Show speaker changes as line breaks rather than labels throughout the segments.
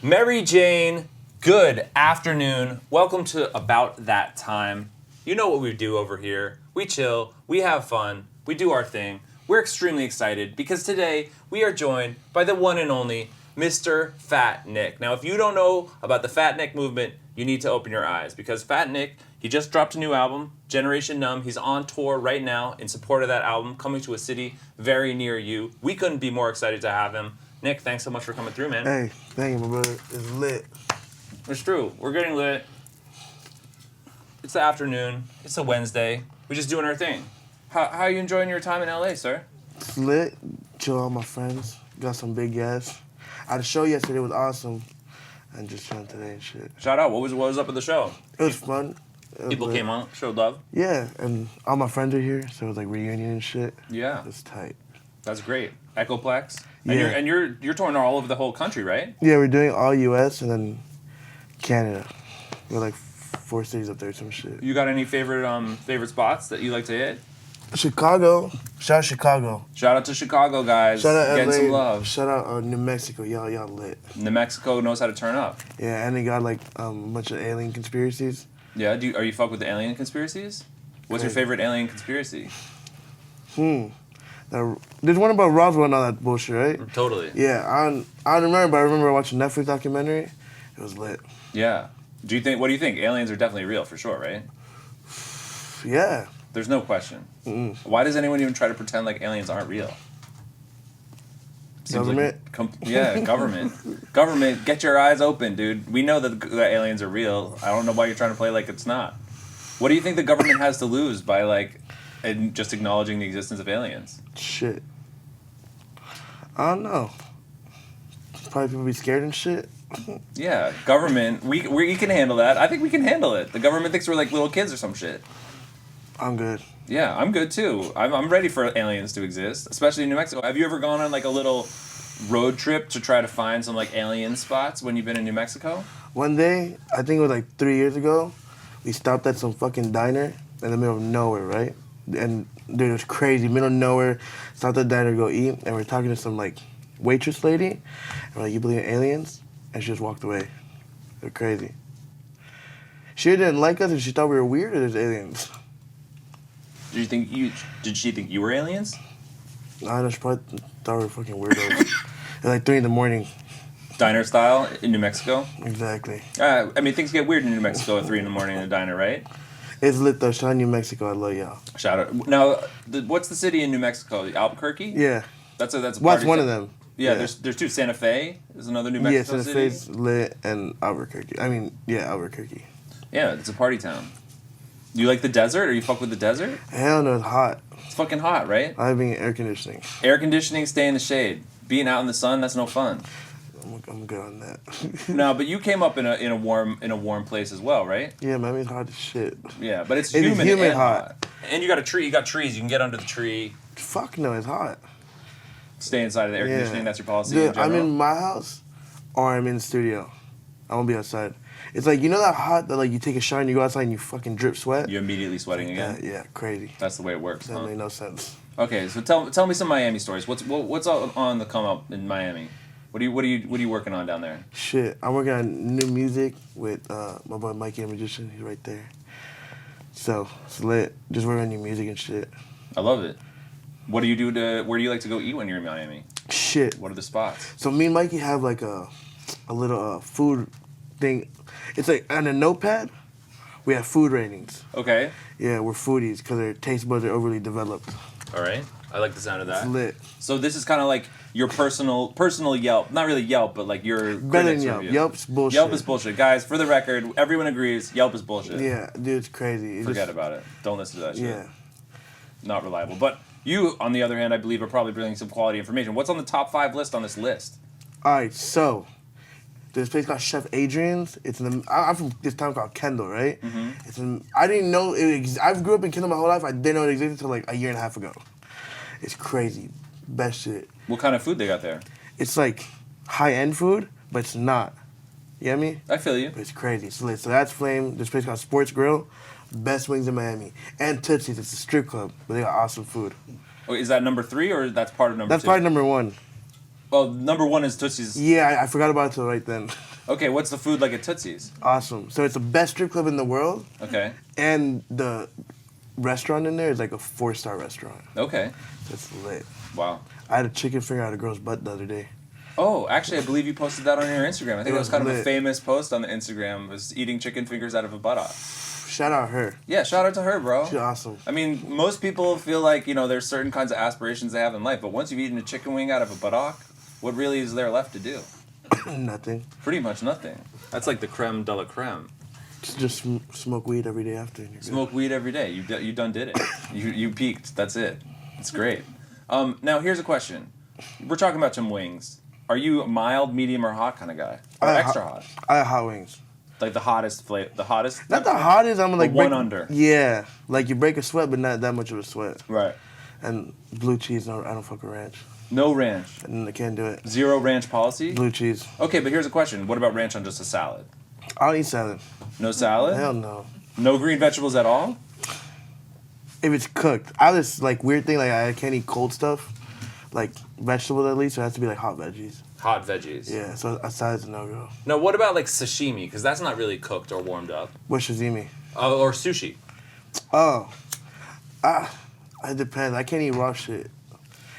Mary Jane, good afternoon. Welcome to About That Time. You know what we do over here. We chill, we have fun, we do our thing. We're extremely excited because today we are joined by the one and only Mr. Fat Nick. Now, if you don't know about the Fat Nick movement, you need to open your eyes because Fat Nick, he just dropped a new album, Generation Numb. He's on tour right now in support of that album, coming to a city very near you. We couldn't be more excited to have him. Nick, thanks so much for coming through, man.
Hey, thank you, my brother. It's lit.
It's true. We're getting lit. It's the afternoon. It's a Wednesday. We're just doing our thing. How are you enjoying your time in LA, sir?
It's lit. Chill with my friends. Got some big gas. I had a show yesterday. It was awesome. And just chilling today and shit.
Shout out. What was up at the show?
It was fun.
People came on, showed love.
Yeah, and all my friends are here, so it was like reunion and shit.
Yeah.
It's tight.
That's great. Echoplex.
Yeah.
And you're touring all over the whole country, right?
Yeah, we're doing all U.S. and then Canada. We're like 4 cities up there, some shit.
You got any favorite spots that you like to hit?
Chicago. Shout out Chicago.
Shout out to Chicago, guys.
Shout out
Getting
LA.
some love.
Shout out New Mexico. Y'all lit.
New Mexico knows how to turn up.
Yeah, and they got like a bunch of alien conspiracies.
Yeah, are you fuck with the alien conspiracies? What's your favorite alien conspiracy?
There's one about Roswell and all that bullshit, right?
Totally.
Yeah, I don't remember, but I remember watching a Netflix documentary. It was lit.
Yeah. What do you think? Aliens are definitely real for sure, right?
Yeah.
There's no question.
Mm-mm.
Why does anyone even try to pretend like aliens aren't real?
Government?
Government. Government, get your eyes open, dude. We know that aliens are real. I don't know why you're trying to play like it's not. What do you think the government has to lose by just acknowledging the existence of aliens?
Shit. I don't know. Probably people be scared and shit.
Yeah, government. We can handle that. I think we can handle it. The government thinks we're like little kids or some shit.
I'm good.
Yeah, I'm good too. I'm ready for aliens to exist, especially in New Mexico. Have you ever gone on like a little road trip to try to find some like alien spots when you've been in New Mexico?
One day, I think it was like 3 years ago, we stopped at some fucking diner in the middle of nowhere, right? And dude, it was crazy, middle of nowhere. Stopped at the diner to go eat, and we're talking to some like waitress lady. And we're like, "You believe in aliens?" And she just walked away. They're crazy. She didn't like us, and she thought we were weird. Or there's aliens.
Did she think you were aliens?
I know, she probably thought we were fucking weirdos. It's like 3 a.m.
Diner style in New Mexico?
Exactly.
I mean, things get weird in New Mexico at 3 a.m. in a diner, right?
It's lit though. Shout out New Mexico. I love y'all.
Shout out. Now, what's the city in New Mexico? Albuquerque?
Yeah.
That's a
well, that's one of them.
Yeah, there's two. Santa Fe is another New Mexico city.
Yeah, Santa Fe's lit, and Albuquerque. Albuquerque.
Yeah, it's a party town. Do you like the desert, or you fuck with the desert?
Hell no, it's hot.
It's fucking hot, right?
I mean air conditioning.
Air conditioning, stay in the shade. Being out in the sun, that's no fun.
I'm good on that.
No, but you came up in a warm place as well, right?
Yeah, Miami's hot as shit.
Yeah, but it's humid and
hot.
And you got a tree. You got trees. You can get under the tree.
Fuck no, it's hot.
Stay inside of the air conditioning. That's your policy.
Dude, I'm in my house, or I'm in the studio. I won't be outside. It's like, you know that hot that like you take a shower and you go outside and you fucking drip sweat?
You're immediately sweating again?
Yeah, crazy.
That's the way it works,
That made no sense.
Okay, so tell me some Miami stories. What's on the come up in Miami? What are you working on down there?
Shit, I'm working on new music with my boy Mikey the Magician. He's right there. So, it's lit. Just working on new music and shit.
I love it. What do you do where do you like to go eat when you're in Miami?
Shit.
What are the spots?
So me and Mikey have like a little food thing. It's like on a notepad, we have food ratings.
Okay.
Yeah, we're foodies because our taste buds are overly developed.
All right. I like the sound of that.
It's lit.
So this is kind of like your personal Yelp. Not really Yelp, but like your
better than Yelp.
Review.
Yelp's bullshit.
Yelp is bullshit. Guys, for the record, everyone agrees Yelp is bullshit.
Yeah, dude, it's crazy.
Forget about it. Don't listen to that shit.
Yeah.
Not reliable. But you, on the other hand, I believe are probably bringing some quality information. What's on the top 5 list on this list?
All right, so there's a place called Chef Adrian's. It's I'm from this town called Kendall, right? Mm-hmm. I didn't know I grew up in Kendall my whole life. I didn't know it existed until like a year and a half ago. It's crazy. Best shit.
What kind of food they got there?
It's like high-end food, but it's not. You get me?
I feel you.
But it's crazy. It's lit. So that's Flame. This place called Sports Grill. Best wings in Miami. And Tootsie's. It's a strip club, but they got awesome food.
Oh, is that number 3 or that's part of number 2?
That's part of number 1.
Well, number 1 is Tootsie's.
Yeah, I forgot about it till right then.
Okay, what's the food like at Tootsie's?
Awesome. So it's the best strip club in the world.
Okay.
And the restaurant in there is like a 4-star restaurant.
Okay.
That's lit.
Wow.
I had a chicken finger out of a girl's butt the other day.
Oh, actually, I believe you posted that on your Instagram. I think that was kind of a
lit.
famous post on the Instagram, was eating chicken fingers out of a buttock.
Shout out her.
Yeah, shout out to her, bro.
She's awesome.
I mean, most people feel like, there's certain kinds of aspirations they have in life, but once you've eaten a chicken wing out of a buttock, what really is there left to do?
Nothing.
Pretty much nothing. That's like the creme de la creme.
Just smoke weed every day after. And you're
Smoke
good.
weed every day. You done did it. You peaked. That's it. It's great. Now, here's a question. We're talking about some wings. Are you a mild, medium, or hot kind of guy? Or extra hot?
I have hot wings.
Like the hottest flavor? The hottest?
Not the hottest. I'm like
one under.
Yeah, like you break a sweat, but not that much of a sweat.
Right.
And blue cheese. No, I don't fuck with ranch.
No ranch.
And I can't do it.
0 ranch policy?
Blue cheese.
Okay, but here's a question. What about ranch on just a salad?
I'll eat salad.
No salad?
Hell no.
No green vegetables at all?
If it's cooked, I have this like weird thing. Like I can't eat cold stuff, like vegetables at least. So it has to be like hot veggies.
Hot veggies.
Yeah. So a salad's a no go.
Now, what about like sashimi? Because that's not really cooked or warmed up.
What's sashimi?
Or sushi.
Oh, it depends. I can't eat raw shit.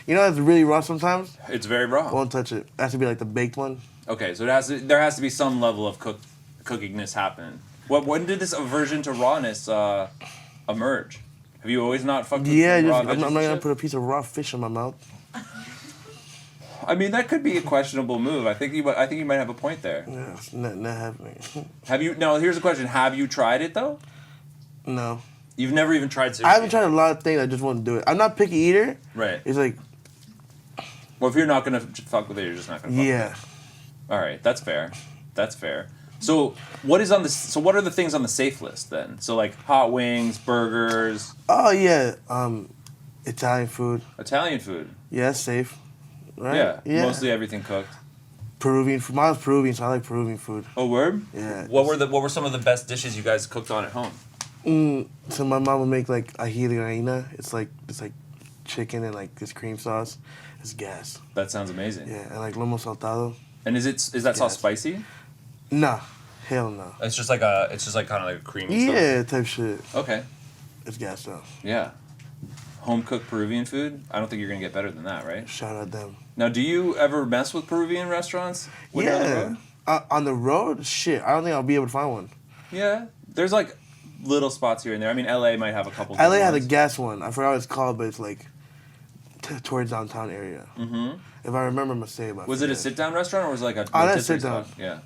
You know, it's really raw sometimes.
It's very raw.
Won't touch it. It has to be like the baked one.
Okay, so there has to be some level of cookingness happen. When did this aversion to rawness emerge? Have you always not fucked with raw
I'm
veggies
not
and
gonna
shit?
put a piece of raw fish in my mouth.
I mean, that could be a questionable move. I think you might have a point there.
Yeah, it's not happening.
Have you? Now, here's a question. Have you tried it though?
No.
You've never even tried sushi.
I haven't tried a lot of things. I just want to do it. I'm not picky eater.
Right.
It's like,
Well, if you're not gonna fuck with it, you're just not gonna. Fuck
yeah.
With it. All right, that's fair. That's fair. So what are the things on the safe list then? So like hot wings, burgers.
Oh yeah. Italian food.
Italian food.
Yeah, it's safe. Right?
Yeah. Mostly everything cooked.
Peruvian food. Mine's Peruvian, so I like Peruvian food.
Oh, word?
Yeah.
What were some of the best dishes you guys cooked on at home?
So my mom would make like ají de gallina. It's like chicken and like this cream sauce. It's gas.
That sounds amazing.
Yeah, and like lomo saltado.
And is that sauce spicy?
Nah, hell no.
It's just like kind of like a creamy stuff.
Yeah, type shit.
Okay.
It's gas though.
Yeah. Home cooked Peruvian food? I don't think you're gonna get better than that, right?
Shout out them.
Now, do you ever mess with Peruvian restaurants when you're on the road?
On the road, shit. I don't think I'll be able to find one.
Yeah. There's like little spots here and there. I mean, LA might have a couple.
LA had a gas one. I forgot what it's called, but it's like towards downtown area.
Mm-hmm.
If I remember, I'm gonna say about.
Was it a sit down restaurant or was it like a?
Oh, that's
rotisserie
sit down.
spot? Yeah.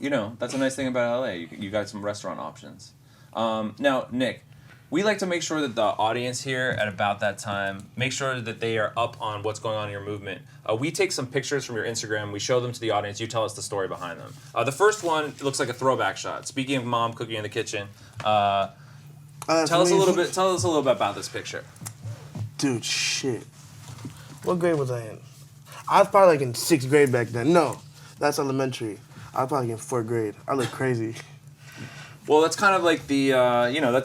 Yeah.
That's a nice thing about LA. You got some restaurant options. Now, Nick, we like to make sure that the audience here at about that time, make sure that they are up on what's going on in your movement. We take some pictures from your Instagram. We show them to the audience. You tell us the story behind them. The first one looks like a throwback shot. Speaking of mom cooking in the kitchen, tell us a little bit about this picture.
Dude, shit. What grade was I in? I was probably like in 6th grade back then. No, that's elementary. I was probably in 4th grade. I look crazy.
Well, that's kind of like the,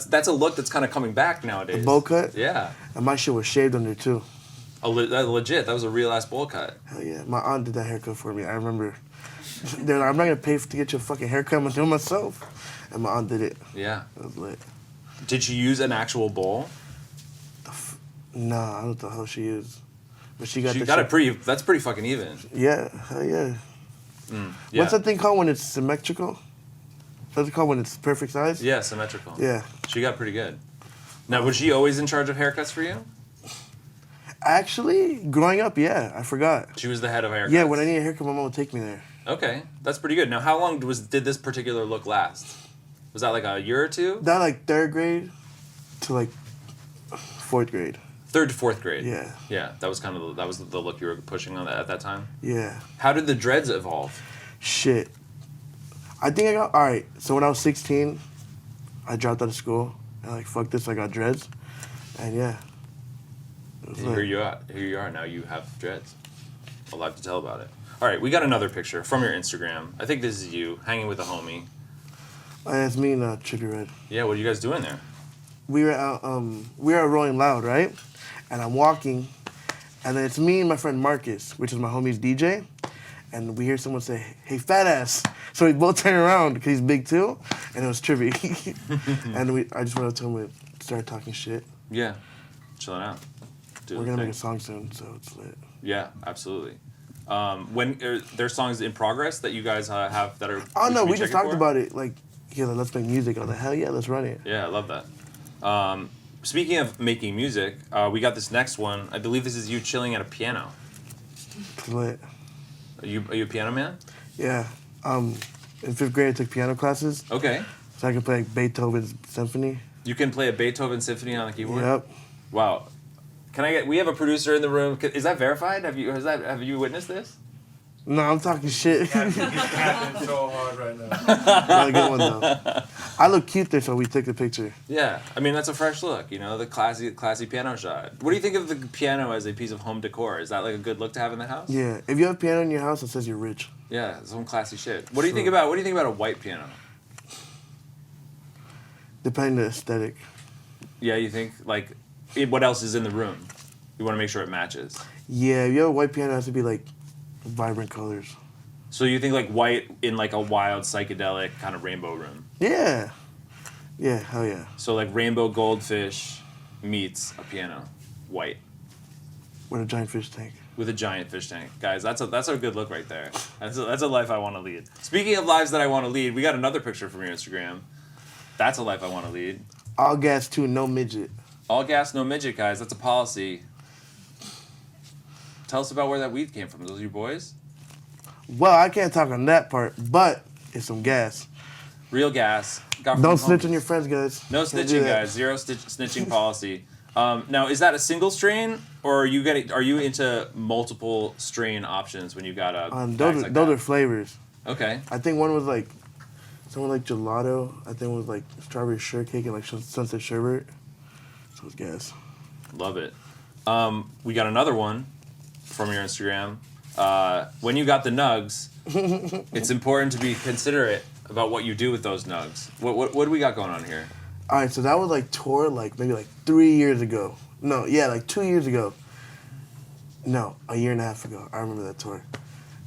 that's a look that's kind of coming back nowadays.
The bowl cut?
Yeah.
And my shit was shaved under too.
Legit, that was a real ass bowl cut.
Hell yeah. My aunt did that haircut for me. I remember. They're like, I'm not going to pay to get your fucking haircut. I'm going to do it myself. And my aunt did it.
Yeah.
It was lit.
Did she use an actual bowl?
Nah, I don't know what the hell she used. But she got
that's pretty fucking even.
Yeah, hell yeah.
Yeah.
What's that thing called when it's symmetrical? What's it called when it's perfect size?
Yeah, symmetrical.
Yeah.
She got pretty good. Now, was she always in charge of haircuts for you?
Actually, growing up, yeah, I forgot.
She was the head of haircuts?
Yeah, when I need a haircut, my mom would take me there.
Okay, that's pretty good. Now, how long did this particular look last? Was that like a year or two?
That like 3rd grade to like 4th grade.
3rd to 4th grade?
Yeah.
Yeah, that was the look you were pushing on at that time?
Yeah.
How did the dreads evolve?
Shit. I think alright, so when I was 16, I dropped out of school. And like, fuck this, I got dreads. And yeah.
Here you are. Now you have dreads. A lot to tell about it. All right, we got another picture from your Instagram. I think this is you hanging with a homie.
It's me and Trigger Red.
Yeah, what are you guys doing there?
We were at Rolling Loud, right? and I'm walking, and then it's me and my friend Marcus, which is my homie's DJ, and we hear someone say, "Hey, fat ass!" So we both turn around because he's big too, and it was trippy. And I just went up to him and started talking shit.
Yeah, chilling out.
We're gonna make a song soon, so it's lit.
Yeah, absolutely. When are there songs in progress that you guys have that are?
Oh no, we just talked about it. Like, yeah, let's make music. I was like, hell yeah, let's run it.
Yeah, I love that. Speaking of making music, we got this next one. I believe this is you chilling at a piano.
It's lit.
Are you a piano man?
Yeah. In 5th grade, I took piano classes.
Okay.
So I could play like Beethoven's symphony.
You can play a Beethoven symphony on the keyboard?
Yep.
Wow. We have a producer in the room. Is that verified? Have you witnessed this?
No, I'm talking shit.
He's capping so hard right now.
Not a good one though. I look cute there, so we took the picture.
Yeah, I mean that's a fresh look, the classy piano shot. What do you think of the piano as a piece of home decor? Is that like a good look to have in the house?
Yeah, if you have a piano in your house, it says you're rich.
Yeah, some classy shit. What do you think about a white piano?
Depending on the aesthetic.
Yeah, you think what else is in the room? You want to make sure it matches.
Yeah, if you have a white piano, it has to be like vibrant colors.
So you think like white in like a wild psychedelic kind of rainbow room?
Yeah. Yeah, hell yeah.
So like rainbow goldfish meets a piano, white.
With a giant fish tank.
With a giant fish tank. Guys, that's a good look right there. That's a life I want to lead. Speaking of lives that I want to lead, we got another picture from your Instagram. That's a life I want to lead.
All gas too, no midget.
All gas, no midget, guys. That's a policy. Tell us about where that weed came from. Those your boys?
Well, I can't talk on that part, but it's some gas.
Real gas.
Don't snitch on your friends, guys.
No snitching, guys. Zero snitching policy. Now, is that a single strain, or are you into multiple strain options when you got a?
Those are flavors.
Okay.
I think one was like, someone like gelato. I think it was like strawberry shortcake and like sunset sherbet. So it's gas.
Love it. We got another one from your Instagram. When you got the nugs, it's important to be considerate about what you do with those nugs. What do we got going on here?
All right, so that was like tour maybe 3 years ago. No, yeah, like 2 years ago. No, a year and a half ago. I remember that tour.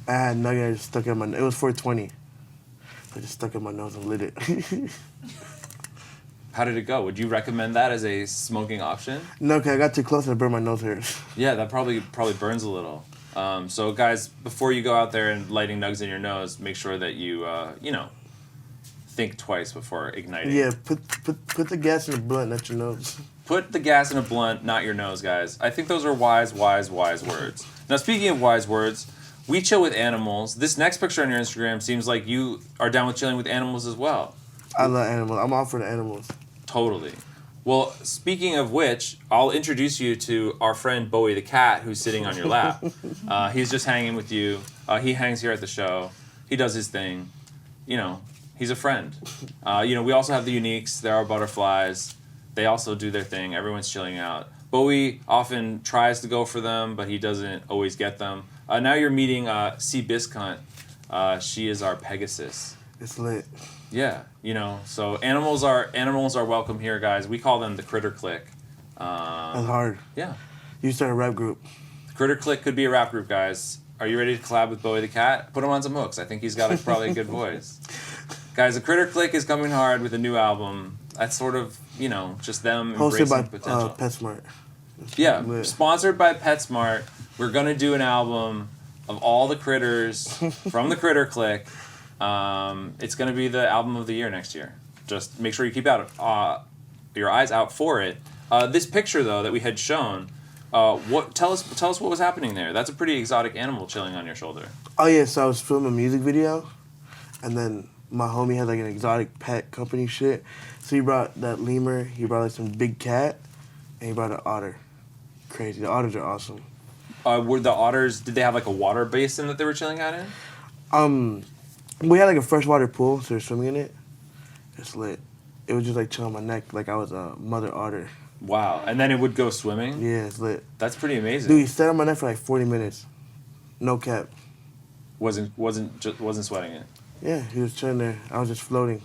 I had nugget. I just stuck it in my. It was 420. I just stuck it in my nose and lit it.
How did it go? Would you recommend that as a smoking option?
No, because I got too close and I burned my nose hairs.
Yeah, that probably burns a little. So guys, before you go out there and lighting nugs in your nose, make sure that you think twice before igniting.
Yeah, put the gas in the blunt, not your nose.
Put the gas in a blunt, not your nose, guys. I think those are wise words. Now, speaking of wise words, we chill with animals. This next picture on your Instagram seems like you are down with chilling with animals as well.
I love animals. I'm all for the animals.
Totally. Well, speaking of which, I'll introduce you to our friend Bowie the cat, who's sitting on your lap. He's just hanging with you. He hangs here at the show. He does his thing. He's a friend. We also have the uniques. There are butterflies. They also do their thing. Everyone's chilling out. Bowie often tries to go for them, but he doesn't always get them. Now you're meeting C. Biscunt. She is our Pegasus.
It's lit.
Yeah, so animals are welcome here, guys. We call them the Critter Click.
That's hard.
Yeah.
You start a rap group.
The Critter Click could be a rap group, guys. Are you ready to collab with Bowie the cat? Put him on some hooks. I think he's got probably a good voice. Guys, the Critter Click is coming hard with a new album. That's sort of, just them embracing potential.
Hosted by PetSmart.
Yeah,
lit.
Sponsored by PetSmart. We're going to do an album of all the critters from the Critter Click. It's going to be the album of the year next year. Just make sure you keep your eyes out for it. This picture, though, that we had shown, tell us what was happening there. That's a pretty exotic animal chilling on your shoulder.
Oh, yeah, so I was filming a music video, and then my homie had like an exotic pet company shit. So he brought that lemur, he brought like some big cat, and he brought an otter. Crazy. The otters are awesome.
Were the otters, did they have like a water basin that they were chilling out in?
We had like a freshwater pool, so they're swimming in it. It's lit. It was just like chilling on my neck like I was a mother otter.
Wow. And then it would go swimming?
Yeah, it's lit.
That's pretty amazing.
Dude, he sat on my neck for like 40 minutes. No cap.
Wasn't sweating it.
Yeah, he was chilling there. I was just floating.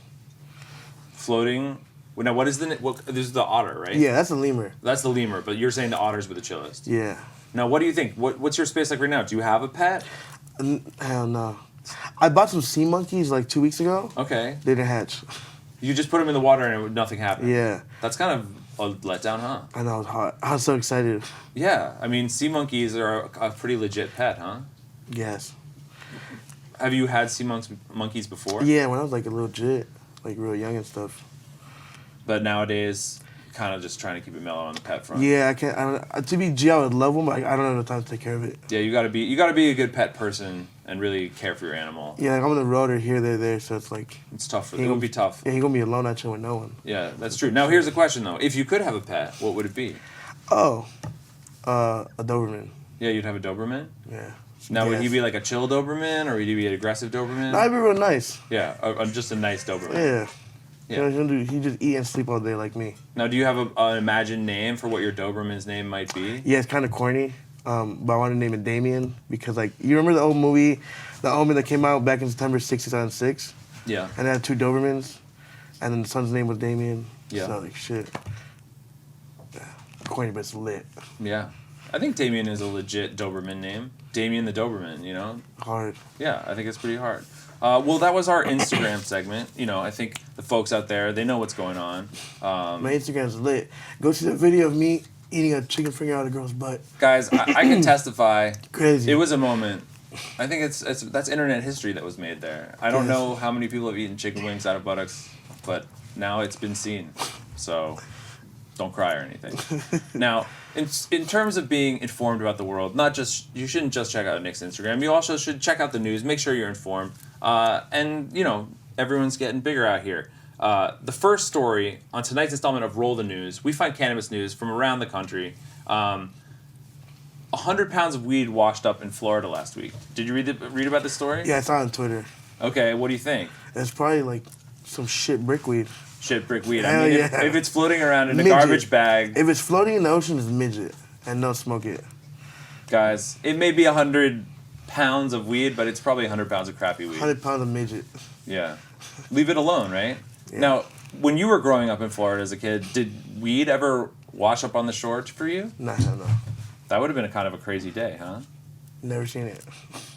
Floating Well, now, what is this is the otter, right?
Yeah, that's a lemur.
That's the lemur, but you're saying the otters were the chillest.
Yeah.
Now, what do you think? What's your space like right now? Do you have a pet?
Hell no. I bought some sea monkeys like 2 weeks ago.
Okay.
They didn't hatch.
You just put them in the water and nothing happened.
Yeah.
That's kind of a letdown, huh?
I know, it was hot. I was so excited.
Yeah. I mean, sea monkeys are a pretty legit pet, huh?
Yes.
Have you had sea monkeys before?
Yeah, when I was like a little jit, like real young and stuff.
But nowadays, kind of just trying to keep it mellow on the pet front.
Yeah, I can't. To be G, I would love them, but I don't have the time to take care of it.
Yeah, you gotta be a good pet person and really care for your animal.
Yeah, like I'm on the road or here, there, so it's like.
It's tough. It would be tough.
Yeah, you're gonna be alone out here with no one.
Yeah, that's true. Now here's the question though: if you could have a pet, what would it be?
Oh, a Doberman.
Yeah, you'd have a Doberman.
Yeah.
Now, would he
Yes.
be like a chill Doberman, or would he be an aggressive Doberman?
No, I'd be real nice.
Yeah, just a nice Doberman.
Yeah.
Yeah.
You know, he just eat and sleep all day like me.
Now, do you have an imagined name for what your Doberman's name might be?
Yeah, it's kind of corny, but I want to name it Damien because, like, you remember the old movie, The Omen, that came out back in September 6, 2006?
Yeah.
And it had 2 Dobermans, and then the son's name was Damien.
Yeah.
So, like, shit. Yeah. Corny, but it's lit.
Yeah. I think Damien is a legit Doberman name. Damien the Doberman, you know?
Hard.
Yeah, I think it's pretty hard. Well, that was our Instagram segment. You know, I think the folks out there, they know what's going on.
My Instagram's lit. Go see the video of me eating a chicken finger out of a girl's butt.
Guys, I can testify.
Crazy.
It was a moment. I think that's internet history that was made there. I don't
Yes.
know how many people have eaten chicken wings out of buttocks, but now it's been seen. So don't cry or anything. Now, in terms of being informed about the world, you shouldn't just check out Nick's Instagram. You also should check out the news. Make sure you're informed. And, you know, everyone's getting bigger out here. The first story on tonight's installment of Roll the News, we find cannabis news from around the country. 100 pounds of weed washed up in Florida last week. Did you read about this story?
Yeah, I saw it on Twitter.
Okay, what do you think?
It's probably like some shit brickweed.
Shit, brick weed.
Hell
I mean,
yeah.
if it's floating around in a
Midget.
garbage bag,
If it's floating in the ocean, it's midget. And don't smoke it.
guys, it may be 100 pounds of weed, but it's probably 100 pounds of crappy weed.
100 pounds of midget.
Yeah. Leave it alone, right?
Yeah.
Now, when you were growing up in Florida as a kid, did weed ever wash up on the shore for you?
Nah, hell no.
That would have been a kind of a crazy day, huh?
Never seen it.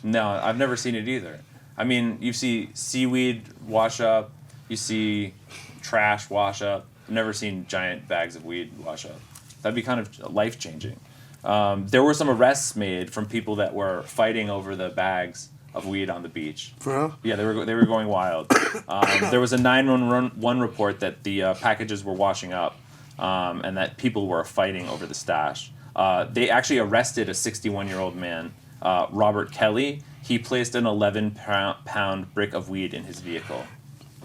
No, I've never seen it either. I mean, you see seaweed wash up, you see trash wash up. I've never seen giant bags of weed wash up. That'd be kind of life-changing. There were some arrests made from people that were fighting over the bags of weed on the beach.
For real?
Yeah, they were going wild. There was a 911 report that the packages were washing up, and that people were fighting over the stash. They actually arrested a 61-year-old man, Robert Kelly. He placed an 11-pound brick of weed in his vehicle.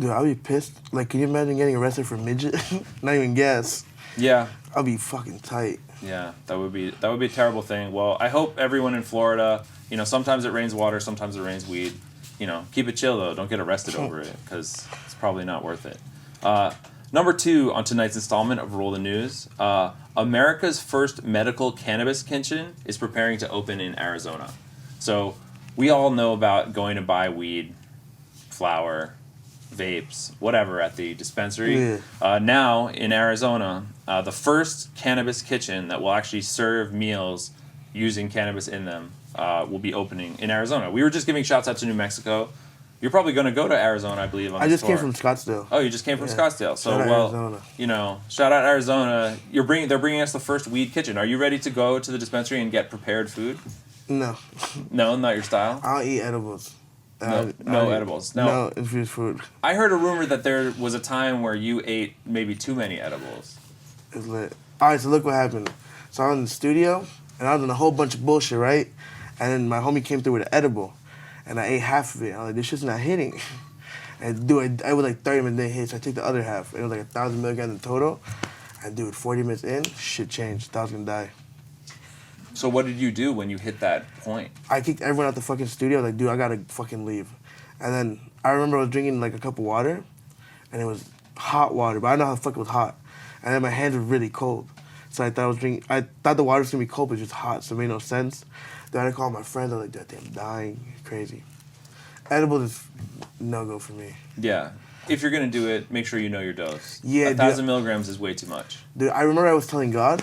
Dude, I'll be pissed. Like, can you imagine getting arrested for midget? Not even gas.
Yeah,
I'll be fucking tight.
yeah, that would be a terrible thing. Well, I hope everyone in Florida, you know, sometimes it rains water, sometimes it rains weed. You know, keep it chill though. Don't get arrested over it because it's probably not worth it. Number 2 on tonight's installment of Roll the News, America's first medical cannabis kitchen is preparing to open in Arizona. So we all know about going to buy weed, flower, vapes, whatever at the dispensary.
Yeah.
Now in Arizona, the first cannabis kitchen that will actually serve meals using cannabis in them will be opening in Arizona. We were just giving shouts out to New Mexico. You're probably going to go to Arizona, I believe.
I just came from Scottsdale.
Oh, you just came from
Yeah.
Scottsdale. So,
Shout out
well,
Arizona.
you know, shout out Arizona. They're bringing us the first weed kitchen. Are you ready to go to the dispensary and get prepared food?
No.
No, not your style.
I don't eat edibles.
No edibles. No.
No infused food.
I heard a rumor that there was a time where you ate maybe too many edibles.
It's lit. Alright, so look what happened. So I was in the studio, and I was doing a whole bunch of bullshit, right? And then my homie came through with an edible, and I ate half of it. I was like, this shit's not hitting. And dude, I was like 30 minutes didn't hit, so I took the other half. It was like 1,000 milligrams in total. And dude, 40 minutes in, shit changed. I was gonna die.
So what did you do when you hit that point?
I kicked everyone out the fucking studio. I was like, dude, I gotta fucking leave. And then I remember I was drinking like a cup of water, and it was hot water, but I know how the fuck it was hot. And then my hands were really cold. So I thought the water was gonna be cold, but just hot, so it made no sense. Then I called my friends. I was like, dude, I'm dying. It's crazy. Edibles is no go for me.
Yeah. if you're gonna do it, make sure you know your dose.
Yeah,
1,000 milligrams is way too much.
Dude, I remember I was telling God,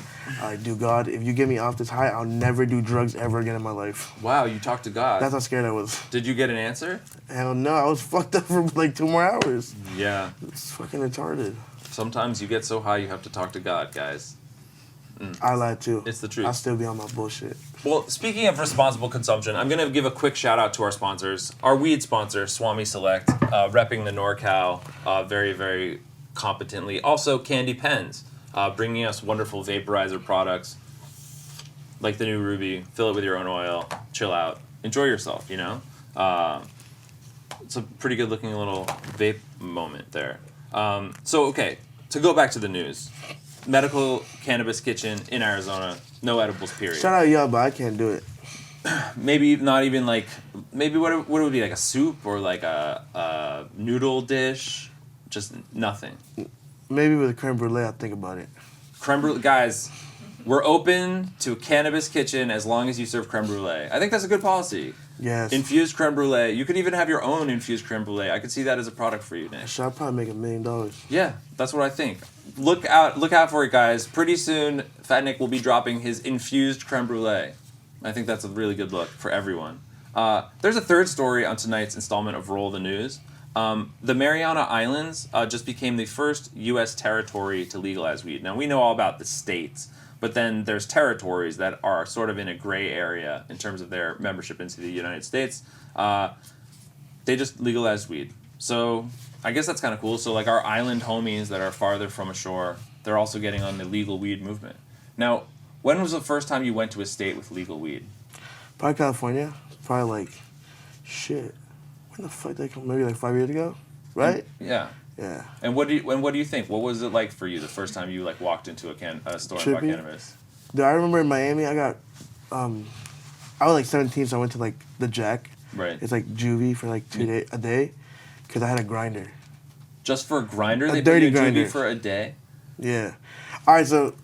dude, God, if you get me off this high, I'll never do drugs ever again in my life.
Wow, you talked to God.
That's how scared I was.
Did you get an answer?
Hell no, I was fucked up for like 2 more hours.
Yeah.
It's fucking retarded.
Sometimes you get so high you have to talk to God, guys.
I lied too.
It's the truth.
I'll still be on my bullshit.
Well, speaking of responsible consumption, I'm going to give a quick shout out to our sponsors. Our weed sponsor, Swami Select, repping the NorCal very, very competently. Also, Candy Pens, bringing us wonderful vaporizer products like the new Ruby. Fill it with your own oil, chill out, enjoy yourself, you know? It's a pretty good looking little vape moment there. Okay, to go back to the news. Medical cannabis kitchen in Arizona, no edibles, period.
Shout out y'all, but I can't do it.
Maybe not even like, maybe what would it be, like a soup or like a noodle dish? Just nothing.
Maybe with a creme brulee, I'll think about it.
Creme brulee, guys, we're open to a cannabis kitchen as long as you serve creme brulee. I think that's a good policy.
Yes.
Infused creme brulee. You could even have your own infused creme brulee. I could see that as a product for you, Nick.
Should I probably make $1 million?
Yeah, that's what I think. Look out for it, guys. Pretty soon, Fat Nick will be dropping his infused creme brulee. I think that's a really good look for everyone. There's a third story on tonight's installment of Roll the News. The Mariana Islands just became the first U.S. territory to legalize weed. Now, we know all about the states, but then there's territories that are sort of in a gray area in terms of their membership into the United States. They just legalized weed. So I guess that's kind of cool. So like our island homies that are farther from ashore, they're also getting on the legal weed movement. Now, when was the first time you went to a state with legal weed?
Probably California. Probably like, shit. When the fuck did they come? Maybe like 5 years ago, right?
Yeah.
Yeah.
And what do you think? What was it like for you the first time you like walked into a store and bought cannabis?
Dude, I remember in Miami, I got, I was like 17, so I went to like the Jack.
Right.
It's like juvie for like a day, because I had a grinder.
Just for a grinder?
A
They
dirty
put you in
grinder.
juvie for a day?
Yeah. All right, so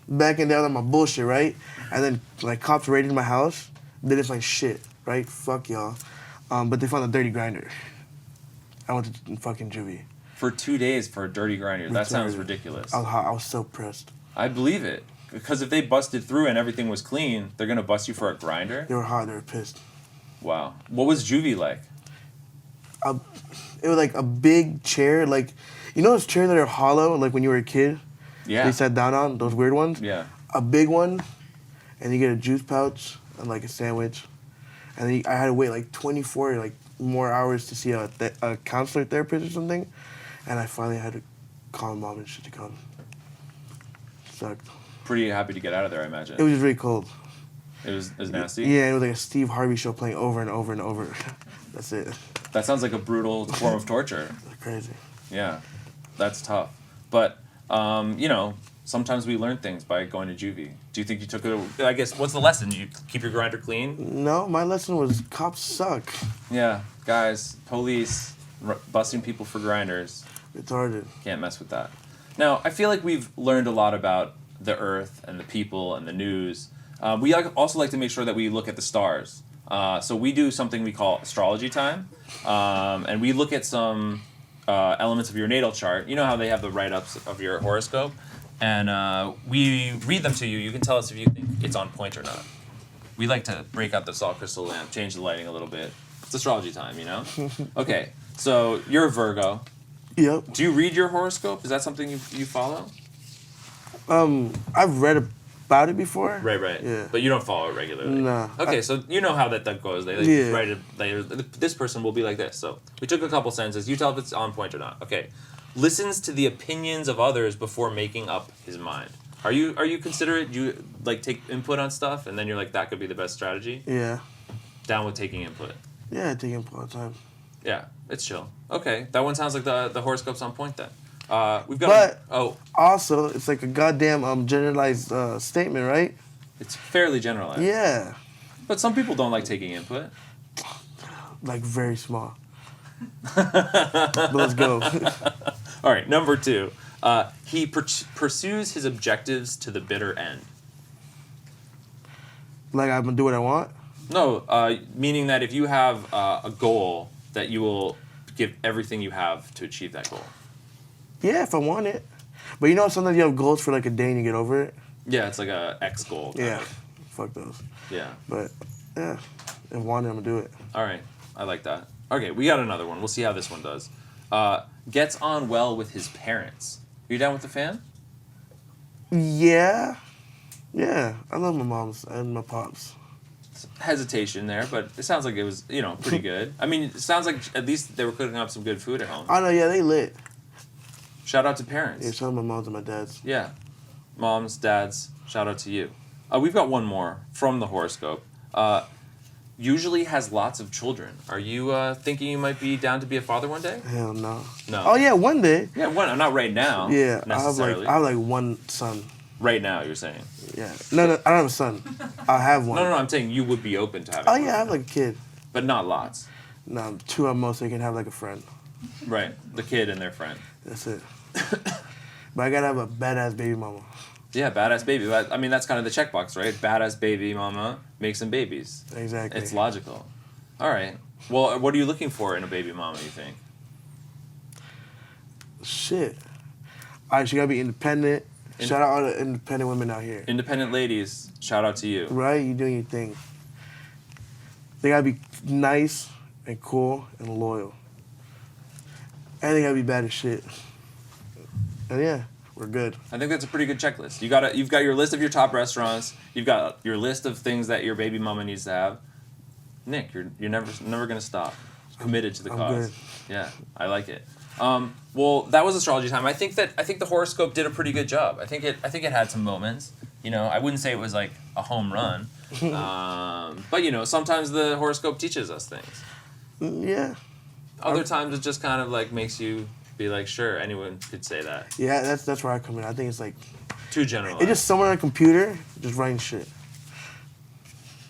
back in there on my bullshit, right? And then like cops raided my house. They didn't find shit, right? Fuck y'all. But they found a dirty grinder. I went to fucking juvie.
For 2 days for a dirty grinder. That sounds ridiculous.
I was so pressed.
I believe it. Because if they busted through and everything was clean, they're going to bust you for a grinder?
They were hot. They were pissed.
Wow. What was juvie like?
It was like a big chair. Like, you know those chairs that are hollow, like when you were a kid?
Yeah.
They sat down on? Those weird ones?
Yeah.
A big one, and you get a juice pouch and like a sandwich. And then I had to wait like 24 like more hours to see a counselor therapist or something. And I finally had to call mom and shit to come. Sucked.
Pretty happy to get out of there, I imagine.
It was just really cold.
It was nasty?
Yeah, it was like a Steve Harvey show playing over and over and over. That's it.
That sounds like a brutal form of torture.
Crazy.
Yeah. That's tough. But, you know, sometimes we learn things by going to juvie. Do you think you took it? I guess, what's the lesson? You keep your grinder clean?
No, my lesson was cops suck.
Yeah. Guys, police, busting people for grinders.
Retarded.
Can't mess with that. Now, I feel like we've learned a lot about the earth and the people and the news. We also like to make sure that we look at the stars. So we do something we call astrology time. And we look at some elements of your natal chart. You know how they have the write-ups of your horoscope? And we read them to you. You can tell us if you think it's on point or not. We like to break out the salt crystal lamp, change the lighting a little bit. It's astrology time, you know? Okay, so you're a Virgo.
Yep.
Do you read your horoscope? Is that something you follow?
I've read about it before.
Right.
Yeah.
But you don't follow it regularly.
Nah.
Okay, so you know how that goes. They
Yeah.
write it later. This person will be like this. So we took a couple sentences. You tell if it's on point or not. Okay. Listens to the opinions of others before making up his mind. Are you considerate? You like take input on stuff, and then you're like that could be the best strategy.
Yeah.
Down with taking input.
Yeah, I take input all the time.
Yeah, it's chill. Okay, that one sounds like the horoscope's on point then. We've got.
Also, it's like a goddamn generalized statement, right?
It's fairly generalized.
Yeah.
But some people don't like taking input.
Like very small. But let's go.
All right, number 2. He pursues his objectives to the bitter end.
Like I'm gonna do what I want?
No, meaning that if you have a goal that you will give everything you have to achieve that goal.
Yeah, if I want it. But you know, sometimes you have goals for like a day and you get over it.
Yeah, it's like a X goal.
Yeah,
Of.
fuck those.
Yeah.
But yeah, if I want it, I'm gonna do it.
All right, I like that. Okay, we got another one. We'll see how this one does. Gets on well with his parents. Are you down with the fan?
Yeah, I love my moms and my pops.
Hesitation there, but it sounds like it was, pretty good. I mean, it sounds like at least they were cooking up some good food at home.
I know, yeah, they lit.
Shout out to parents.
Yeah, shout out my moms and my dads.
Yeah. Moms, dads, shout out to you. We've got one more from the horoscope. Usually has lots of children. Are you thinking you might be down to be a father one day?
Hell no.
No.
Oh yeah, one day.
Yeah, one. Not right now.
Yeah,
necessarily.
I have like one son.
Right now, you're saying.
Yeah. No, I don't have a son. I have one.
No. I'm saying you would be open to having.
Oh yeah, I have like a kid.
But not lots.
No, 2 at most. So you can have like a friend.
Right, the kid and their friend.
That's it. But I gotta have a badass baby mama.
Yeah, badass baby. I mean, that's kind of the checkbox, right? Badass baby mama makes some babies.
Exactly.
It's logical. All right. Well, what are you looking for in a baby mama, you think?
Shit. All right, she gotta be independent. Shout out all the independent women out here.
Independent ladies, shout out to you.
Right? You doing your thing. They gotta be nice and cool and loyal. And they gotta be bad as shit. And yeah, we're good.
I think that's a pretty good checklist. You've got your list of your top restaurants. You've got your list of things that your baby mama needs to have. Nick, you're never gonna stop. Committed to the cause.
Good.
Yeah, I like it. Well, that was astrology time. I think the horoscope did a pretty good job. I think it had some moments. I wouldn't say it was like a home run, but sometimes the horoscope teaches us things.
Yeah.
Other times it just kind of like makes you be like, sure, anyone could say that.
Yeah, that's where I come in. I think it's like
Too general.
it's just someone on a computer just writing shit.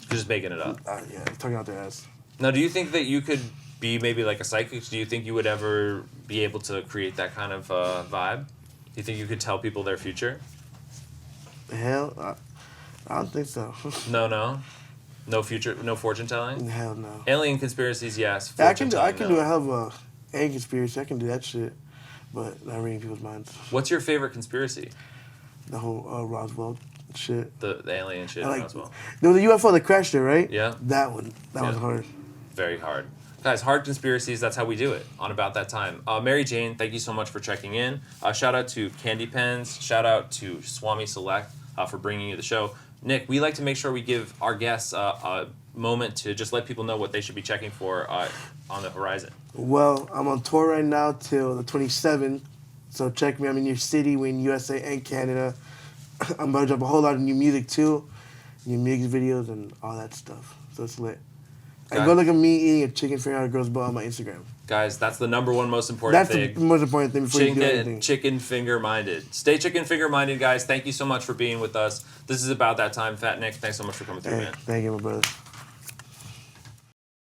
Just making it up.
Yeah, talking out their ass.
Now, do you think that you could be maybe like a psychic? Do you think you would ever be able to create that kind of vibe? Do you think you could tell people their future?
Hell, I don't think so.
No future, no fortune telling.
Hell no.
Alien conspiracies, yes.
I can do
Fortune-telling,
a hell of a conspiracy. I can do that shit, but not reading people's minds.
What's your favorite conspiracy?
The whole Roswell shit.
The alien shit as well.
There was a UFO that crashed there, right?
Yeah.
That one. That was hard.
Very hard. Guys, hard conspiracies, that's how we do it on About That Time. Mary Jane, thank you so much for checking in. Shout out to Candy Pens. Shout out to Swami Select for bringing you the show. Nick, we like to make sure we give our guests a moment to just let people know what they should be checking for on the horizon.
Well, I'm on tour right now till the 27th, so check me. I'm in your city. We're in USA and Canada. I'm about to drop a whole lot of new music too, new music videos and all that stuff. So it's lit. And go look at me eating a chicken finger out of a girl's butt on my Instagram.
Guys, that's the number one most important thing.
That's the most important thing before you do anything.
Chicken finger minded. Stay chicken finger minded, guys. Thank you so much for being with us. This is About That Time. Fat Nick, thanks so much for coming through, man.
Thank you, my brother.